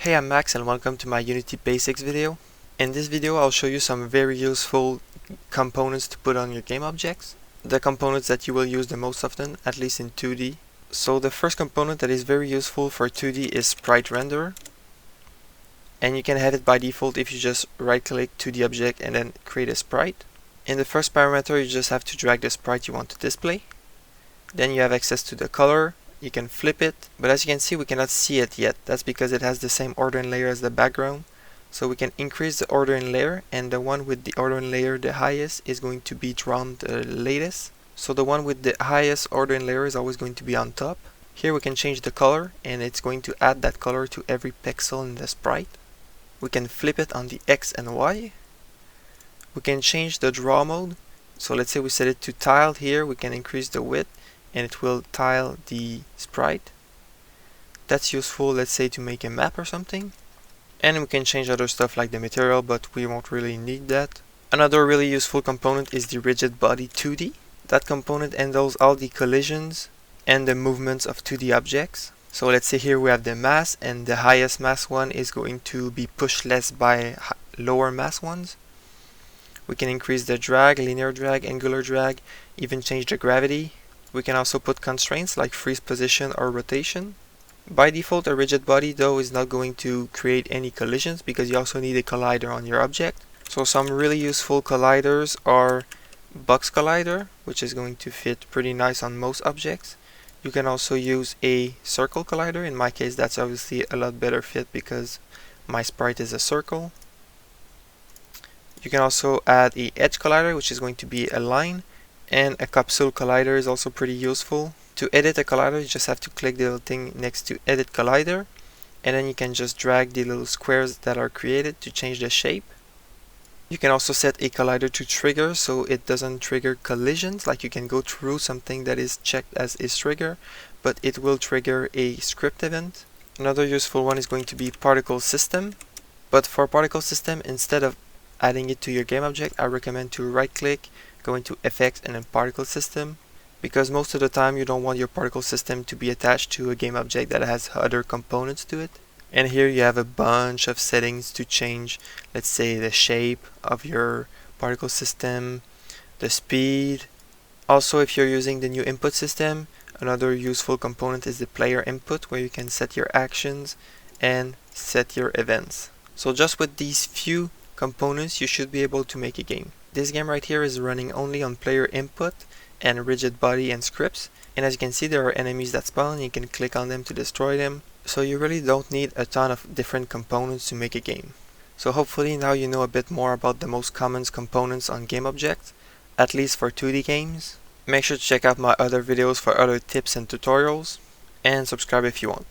Hey, I'm Max and welcome to my Unity Basics video. In this video I'll show you some very useful components to put on your game objects. The components that you will use the most often, at least in 2D. So the first component that is very useful for 2D is Sprite Renderer. And you can have it by default if you just right click to the object and then create a sprite. In the first parameter you just have to drag the sprite you want to display. Then you have access to the color. You can flip it, but as you can see we cannot see it yet. That's because it has the same ordering layer as the background. So we can increase the ordering layer, and the one with the ordering layer the highest is going to be drawn the latest. So the one with the highest ordering layer is always going to be on top. Here we can change the color, and it's going to add that color to every pixel in the sprite. We can flip it on the X and Y. We can change the draw mode. So let's say we set it to tile. Here we can increase the width and it will tile the sprite. That's useful, let's say, to make a map or something. And we can change other stuff like the material, but we won't really need that. Another really useful component is the Rigidbody 2D. That component handles all the collisions and the movements of 2D objects. So let's say here we have the mass, and the highest mass one is going to be pushed less by lower mass ones. We can increase the drag, linear drag, angular drag, even change the gravity. We can also put constraints like freeze position or rotation. By default, a rigid body though is not going to create any collisions because you also need a collider on your object. So some really useful colliders are box collider, which is going to fit pretty nice on most objects. You can also use a circle collider. In my case that's obviously a lot better fit because my sprite is a circle. You can also add a edge collider, which is going to be a line. And a capsule collider is also pretty useful. To edit a collider, you just have to click the little thing next to edit collider, and then you can just drag the little squares that are created to change the shape. You can also set a collider to trigger so it doesn't trigger collisions, like you can go through something that is checked as is trigger, but it will trigger a script event. Another useful one is going to be particle system, but for particle system, instead of adding it to your game object, I recommend to right click, go into effects and then particle system, because most of the time you don't want your particle system to be attached to a game object that has other components to it. And here you have a bunch of settings to change, let's say the shape of your particle system, the speed. Also, if you're using the new input system, another useful component is the player input, where you can set your actions and set your events. So just with these few components you should be able to make a game. This game right here is running only on player input and rigid body and scripts, and as you can see there are enemies that spawn and you can click on them to destroy them, so you really don't need a ton of different components to make a game. So hopefully now you know a bit more about the most common components on game objects, at least for 2D games. Make sure to check out my other videos for other tips and tutorials, and subscribe if you want.